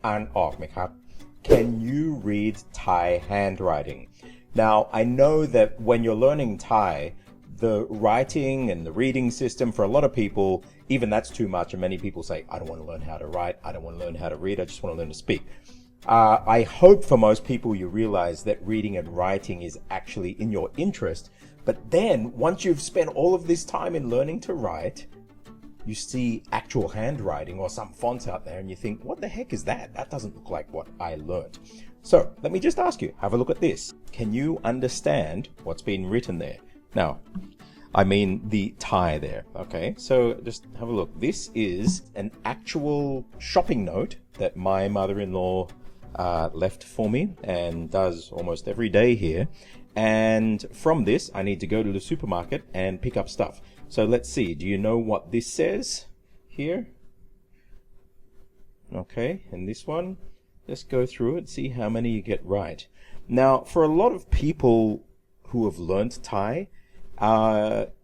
อ่านออกไหมครับ Can you read Thai handwriting? Now, I know that when you're learning Thai, the writing and the reading system for a lot of people, even that's too much. And many people say, I don't want to learn how to write. I don't want to learn how to read. I just want to learn to speak. I hope for most people you realize that reading and writing is actually in your interest. But then once you've spent all of this time in learning to write, you see actual handwriting or some fonts out there and you think, what the heck is that? That doesn't look like what I learned. So let me just ask you, have a look at this. Can you understand what's been written there? Now, I mean the Thai there, okay? So just have a look. This is an actual shopping note that my mother-in-law left for me and does almost every day here. And from this, I need to go to the supermarket and pick up stuff. So let's see, do you know what this says here? Okay, and this one, let's go through it, see how many you get right. Now, for a lot of people who have learned Thai,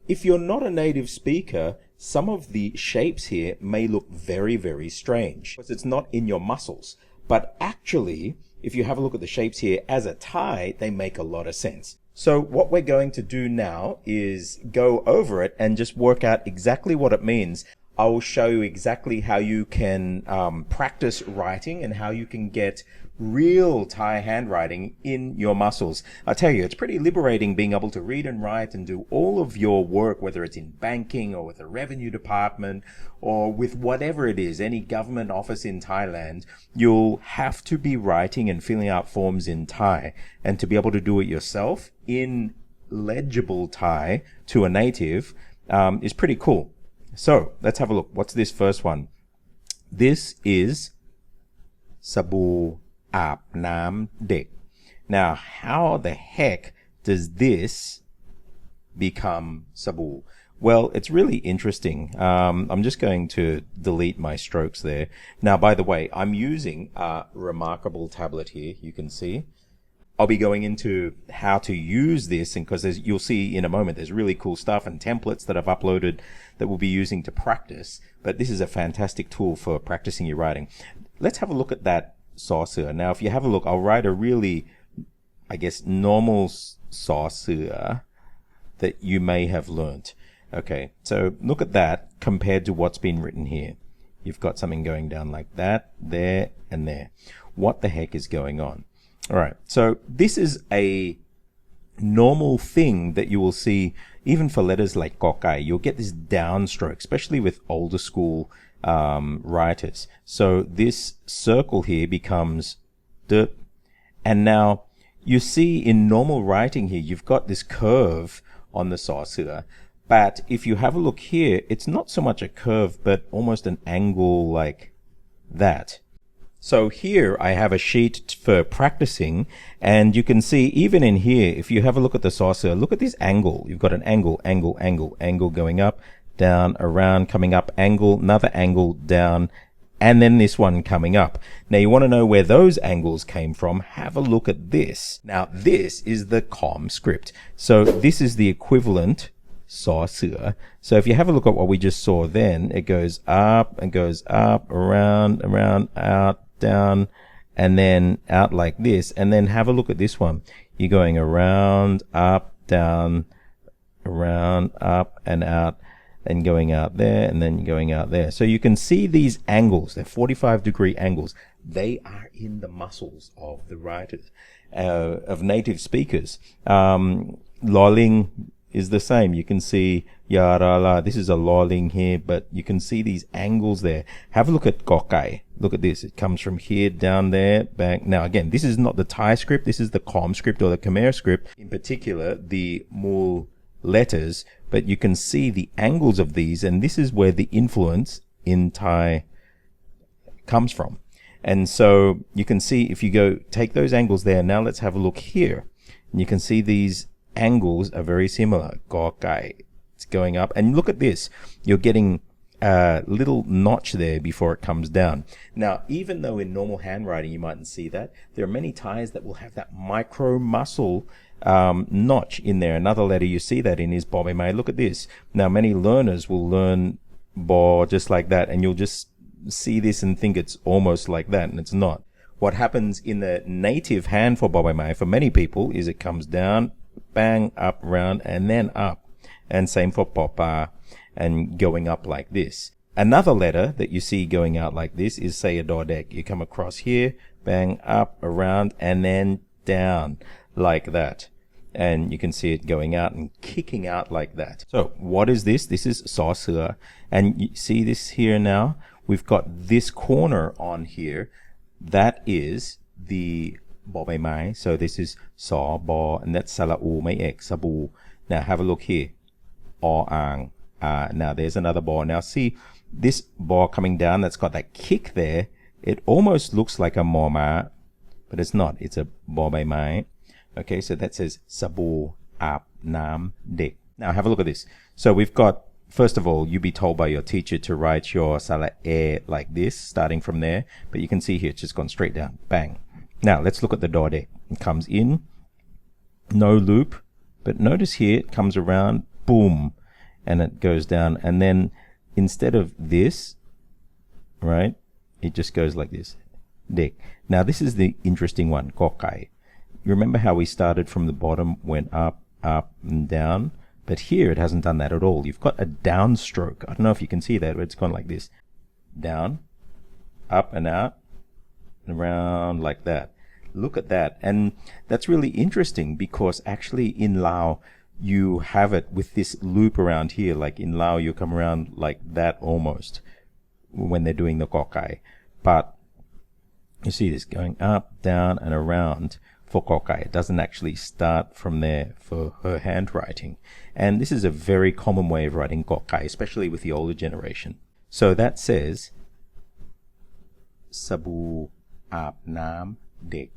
if you're not a native speaker, some of the shapes here may look very, very strange because it's not in your muscles. But actually, if you have a look at the shapes here as a Thai, they make a lot of sense. So what we're going to do now is go over it and just work out exactly what it means. I'll show you exactly how you can practice writing and how you can get real Thai handwriting in your muscles. I tell you, it's pretty liberating being able to read and write and do all of your work, whether it's in banking or with the revenue department or with whatever it is, any government office in Thailand. You'll have to be writing and filling out forms in Thai, and to be able to do it yourself in legible Thai to a native is pretty cool. So let's have a look. What's this first one? This is sabu aap naam dek. Now, how the heck does this become sabu? Well, it's really interesting. I'm just going to delete my strokes there. Now, by the way, I'm using a remarkable tablet here. You can see. I'll be going into how to use this, and because you'll see in a moment, there's really cool stuff and templates that I've uploaded that we'll be using to practice. But this is a fantastic tool for practicing your writing. Let's have a look at that saucer. Now, if you have a look, I'll write a really, I guess, normal saucer that you may have learnt. Okay, so look at that compared to what's been written here. You've got something going down like that, there, and there. What the heck is going on? All right, so this is a normal thing that you will see even for letters like kokai. You'll get this downstroke, especially with older school writers. So this circle here becomes d, and now you see in normal writing here, you've got this curve on the saucer. But if you have a look here, it's not so much a curve, but almost an angle like that. So here I have a sheet for practicing, and you can see even in here, if you have a look at the saucer, look at this angle. You've got an angle, angle, angle, angle going up, down, around, coming up, angle, another angle, down, and then this one coming up. Now you want to know where those angles came from. Have a look at this. Now this is the Khom script. So this is the equivalent saucer. So if you have a look at what we just saw then, it goes up and goes up, around, around, out, down, and then out like this. And then have a look at this one. You're going around, up, down, around, up, and out, and going out there, and then going out there. So you can see these angles. They're 45-degree angles. They are in the muscles of the writers, of native speakers. Lolling is the same. You can see yarala. This is a lolling here, but you can see these angles there. Have a look at kokai. Look at this. It comes from here down there, back. Now again, this is not the Thai script. This is the Khom script or the Khmer script. In particular, the Mul letters. But you can see the angles of these, and this is where the influence in Thai comes from. And so you can see if you go take those angles there. Now let's have a look here, and you can see these angles are very similar. Kokai, it's going up, and look at this. You're getting a little notch there before it comes down. Now, even though in normal handwriting you mightn't see that, there are many Thais that will have that micro muscle notch in there. Another letter you see that in is Bob Mai. Look at this. Now, many learners will learn Bo just like that, and you'll just see this and think it's almost like that, and it's not. What happens in the native hand for Bobai Mai for many people is it comes down, bang, up, round, and then up. And same for Popa, and going up like this. Another letter that you see going out like this is say a Dodek. You come across here, bang, up, around, and then down like that. And you can see it going out and kicking out like that. So what is this? This is Saw Sua. And you see this here now? We've got this corner on here. That is the Bobai Mai. So this is Saw, Bo, and that's Sala'u, Mai Ek, Sabu. Now have a look here. O Ang. Now there's another ball. Now see this ball coming down that's got that kick there. It almost looks like a Moma, but it's not. It's a Bobai Mai. Okay, so that says Sabu, Ap, Nam, Dek. Now have a look at this. So we've got, first of all, you be told by your teacher to write your Sala E like this, starting from there. But you can see here, it's just gone straight down. Bang. Now let's look at the Dodek. It comes in, no loop, but notice here it comes around, boom, and it goes down. And then instead of this, right, it just goes like this. Dek. Now this is the interesting one, Kokai. You remember how we started from the bottom, went up, up, and down? But here it hasn't done that at all. You've got a downstroke. I don't know if you can see that, but it's gone like this. Down, up and out, and around like that. Look at that. And that's really interesting because actually in Lao, you have it with this loop around here. Like in Lao, you come around like that almost when they're doing the Kokai. But you see this going up, down, and around. For Kokai, it doesn't actually start from there for her handwriting. And this is a very common way of writing Kokai, especially with the older generation. So that says Sabu Ap Nam Dek.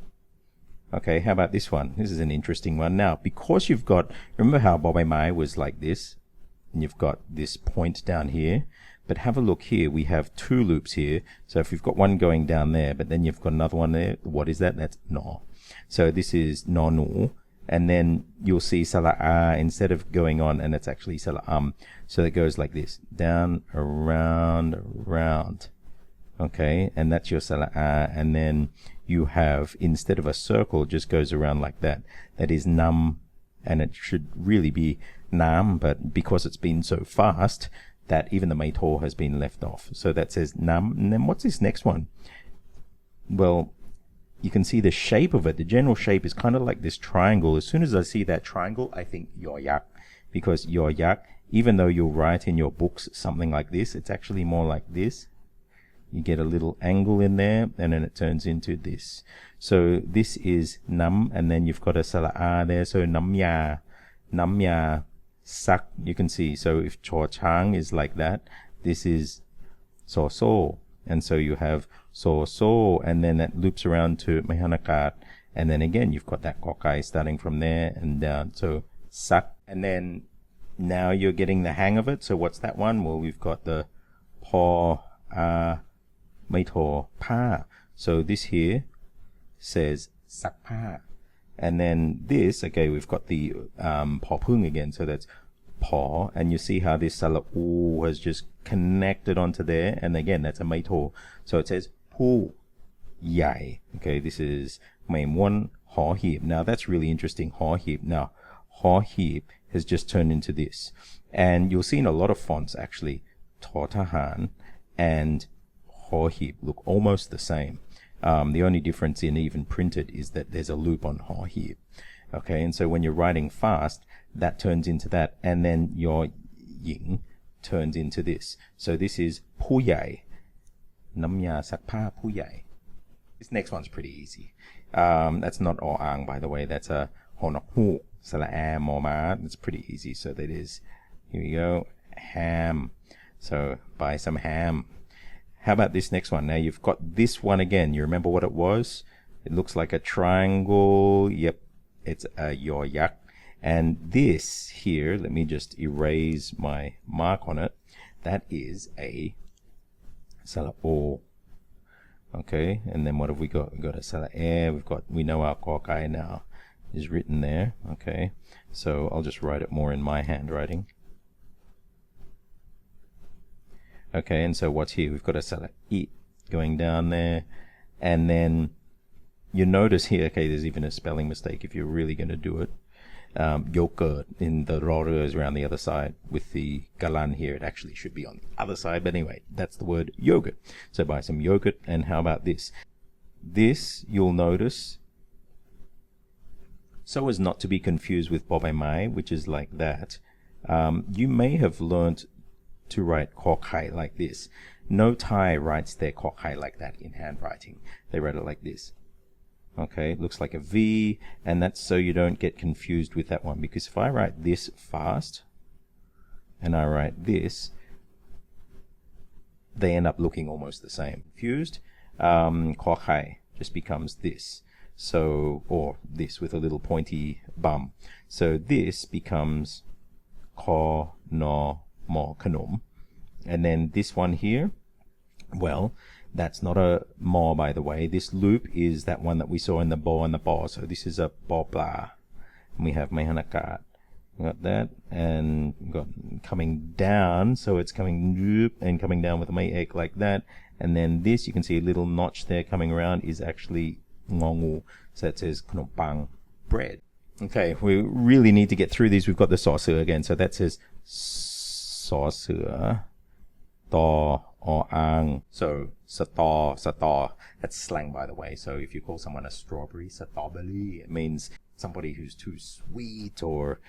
Okay, how about this one? This is an interesting one. Now, because you've got, remember how Bobai Mai was like this? And you've got this point down here. But have a look here. We have two loops here. So if you've got one going down there, but then you've got another one there, what is that? That's No. So this is Nonu, and then you'll see Sala'a instead of going on, and it's actually Sala'am. So it goes like this, down, around, around. Okay, and that's your Sala'a, and then you have, instead of a circle, just goes around like that. That is Nam, and it should really be Nam, but because it's been so fast, that even the Meito has been left off. So that says Nam, and then what's this next one? Well, you can see the shape of it. The general shape is kind of like this triangle. As soon as I see that triangle, I think Yoyak. Because Yoyak, even though you'll write in your books something like this, it's actually more like this. You get a little angle in there, and then it turns into this. So this is Nam, and then you've got a Sala'a there. So Namya, Namya, Sak, you can see. So if Cho Chang is like that, this is So So. And so you have So, and then that loops around to Mehanakat. And then again, you've got that Kokai starting from there and down. So Sak. And then now you're getting the hang of it. So what's that one? Well, we've got the Po, Meito, Pa. So this here says Sak Pa. And then this, okay, we've got the Po Pung again. So that's Po, and you see how this Sala'u has just connected onto there, and again that's a Meito. So it says Pu Yai. Okay, this is Main 1 Ho Heap. Now that's really interesting, Ho Heap. Now Ho Heap has just turned into this, and you'll see in a lot of fonts actually Totahan and Ho Heap look almost the same. The only difference in even printed is that there's a loop on Ho Heap. Okay, and so when you're writing fast, that turns into that, and then your Ying turns into this. So this is Puyai. Namya Sakpa Puyai. This next one's pretty easy. That's not O'ang, by the way. That's a Honokhu. Sala'am Moma. It's pretty easy. So that is, here we go, ham. So buy some ham. How about this next one? Now you've got this one again. You remember what it was? It looks like a triangle. Yep. It's a Yoyak. And this here, let me just erase my mark on it. That is a Sala'o. Okay, and then what have we got? We've got a Sala'e. We know our Kokai now is written there. Okay, so I'll just write it more in my handwriting. Okay, and so what's here? We've got a sala I going down there, and then you notice here, okay, there's even a spelling mistake if you're really going to do it. Yogurt in the rora is around the other side. With the galan here, it actually should be on the other side, but anyway, that's the word yogurt. So buy some yogurt. And how about this? This, you'll notice, so as not to be confused with bobai mai, which is like that, you may have learned to write kokai like this. No Thai writes their kokai like that in handwriting. They write it like this. Okay, looks like a V, and that's so you don't get confused with that one, because if I write this fast and I write this, they end up looking almost the same. Confused? Kokai just becomes this. So, or this with a little pointy bum. So this becomes ko no mo kanom. And then this one here, well, that's not a mo, by the way. This loop is that one that we saw in the bo and the bo. So this is a bo bla. And we have mehanakat. Got that, and got coming down, so it's coming and coming down with a may egg like that. And then this, you can see a little notch there coming around, is actually ngongu. So that says knompang, bread. Okay, we really need to get through these. We've got the saucer again. So that says saucer, to or ang. So sator. That's slang, by the way. So if you call someone a strawberry, satobali, it means somebody who's too sweet or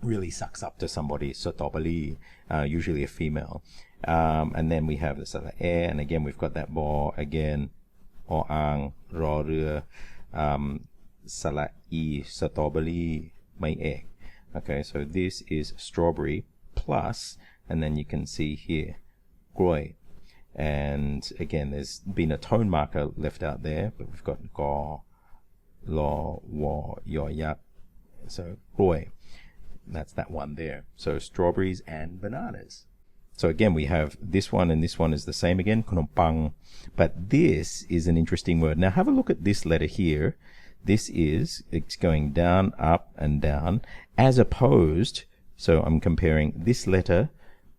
really sucks up to somebody. Satobali, usually a female. And then we have the sala air, and again we've got that bo again. O ang, ro re, sala I, satobali, may egg. Okay, so this is strawberry plus, and then you can see here, groi. And again, there's been a tone marker left out there, but we've got go, lo, wo, yo, yak. So groi. That's that one there. So strawberries and bananas. So again, we have this one, and this one is the same again, knompang. But this is an interesting word. Now have a look at this letter here. This is, it's going down, up, and down, as opposed, so I'm comparing this letter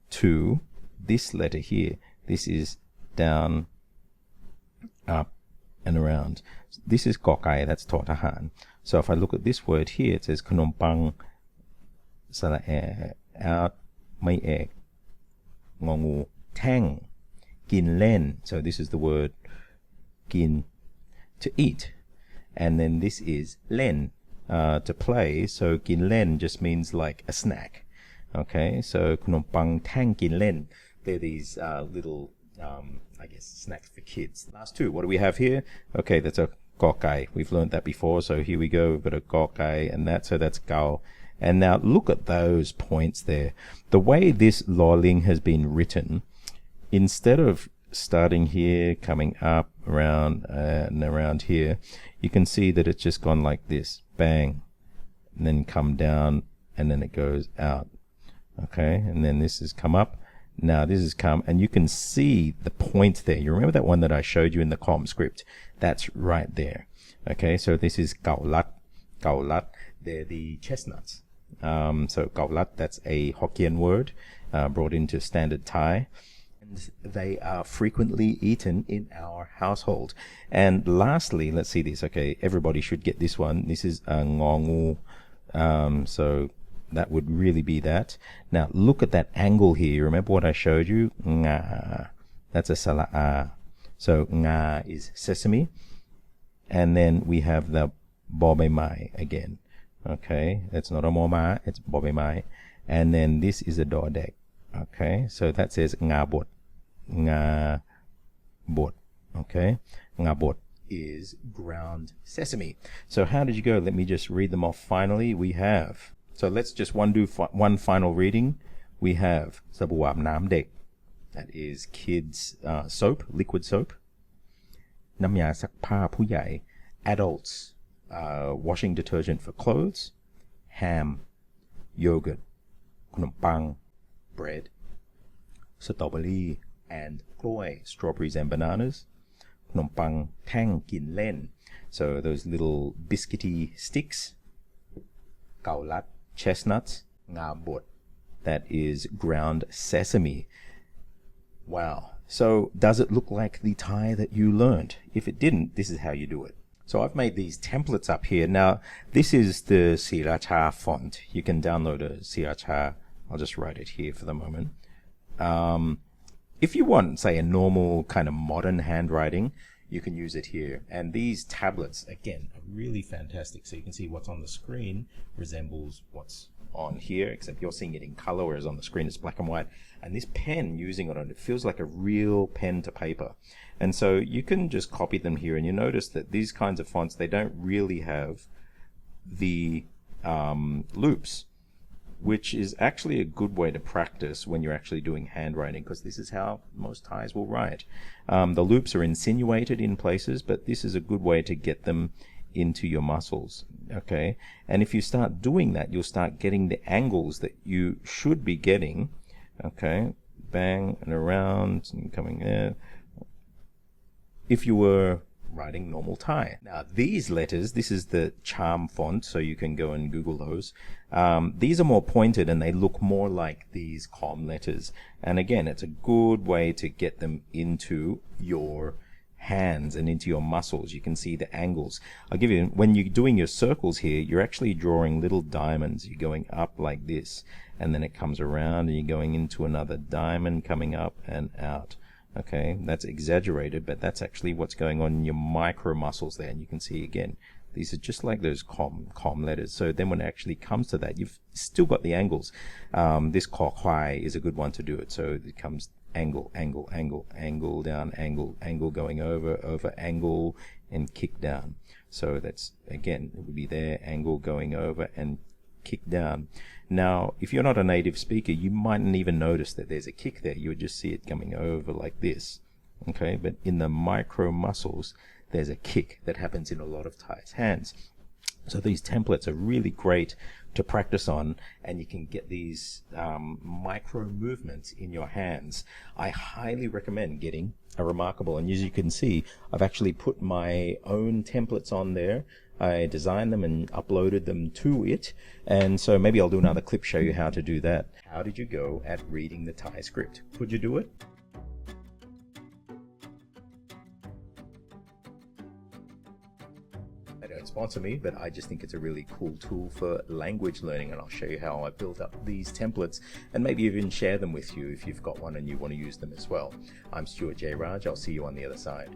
to this letter here. This is down, up, and around. This is kokai, that's totahan. So if I look at this word here, it says knompang, sala out, may egg, ngongu, tang, gin len. So this is the word gin, to eat. And then this is len, to play. So gin len just means like a snack. Okay, so knompang tang gin len. They're these little, I guess, snacks for kids. Last two, what do we have here? Okay, that's a kokai. We've learned that before. So here we go, we've got a kokai and that. So that's gao. And now look at those points there. The way this loling has been written, instead of starting here, coming up, around, and around here, you can see that it's just gone like this. Bang. And then come down, and then it goes out. Okay, and then this has come up. Now this has come, and you can see the point there. You remember that one that I showed you in the Khom script? That's right there. Okay, so this is gaulat. Gaulat, they're the chestnuts. So gaulat, that's a Hokkien word brought into standard Thai. And they are frequently eaten in our household. And lastly, let's see this. Okay, everybody should get this one. This is a ngongu. So that would really be that. Now look at that angle here. Remember what I showed you? Nga. That's a sala'a. So nga is sesame. And then we have the bobe mai again. Okay, it's not a moma, it's bobe mai. And then this is a dodek. Okay, so that says nga bot. Nga bot. Okay, nga bot is ground sesame. So how did you go? Let me just read them off finally. We have, so let's just do one final reading. We have sabuab nam dek. That is kids soap, liquid soap. Namya sak pa pu yai, adults washing detergent for clothes. Ham, yogurt, knompang, bread. Satobali and kloi, strawberries and bananas. Knompang tang gin len, so those little biscuity sticks. Gaulat, chestnuts. Nga bot, that is ground sesame. Wow. So does it look like the Thai that you learned? If it didn't, this is how you do it. So I've made these templates up here. Now, this is the Sriracha font. You can download a Sriracha. I'll just write it here for the moment. If you want, say, a normal kind of modern handwriting, you can use it here. And these tablets, again, are really fantastic. So you can see what's on the screen resembles what's on here, except you're seeing it in color, whereas on the screen it's black and white. And this pen, using it on it, feels like a real pen to paper. And so you can just copy them here, and you notice that these kinds of fonts, they don't really have the loops, which is actually a good way to practice when you're actually doing handwriting, because this is how most Thais will write. The loops are insinuated in places, but this is a good way to get them into your muscles. Okay, and if you start doing that, you'll start getting the angles that you should be getting. Okay, bang and around and coming there, if you were writing normal Thai. Now these letters, this is the charm font, so you can go and Google those. These are more pointed and they look more like these Khom letters. And again, it's a good way to get them into your hands and into your muscles. You can see the angles. I'll give you, when you're doing your circles here, you're actually drawing little diamonds. You're going up like this, and then it comes around and you're going into another diamond, coming up and out. Okay, that's exaggerated, but that's actually what's going on in your micro muscles there. And you can see again, these are just like those Khom letters. So then when it actually comes to that, you've still got the angles. This Khoi is a good one to do it. So it comes angle, angle, angle, angle, down, angle, angle, going over, angle, and kick down. So that's, again, it would be there, angle, going over, and kick down. Now, if you're not a native speaker, you mightn't even notice that there's a kick there. You would just see it coming over like this. Okay, but in the micro muscles, there's a kick that happens in a lot of Thai's hands. So these templates are really great to practice on, and you can get these micro movements in your hands. I highly recommend getting a Remarkable, and as you can see, I've actually put my own templates on there. I designed them and uploaded them to it, and so maybe I'll do another clip, show you how to do that. How did you go at reading the Thai script? Could you do it? They don't sponsor me, but I just think it's a really cool tool for language learning, and I'll show you how I built up these templates and maybe even share them with you if you've got one and you want to use them as well. I'm Stuart J. Raj. I'll see you on the other side.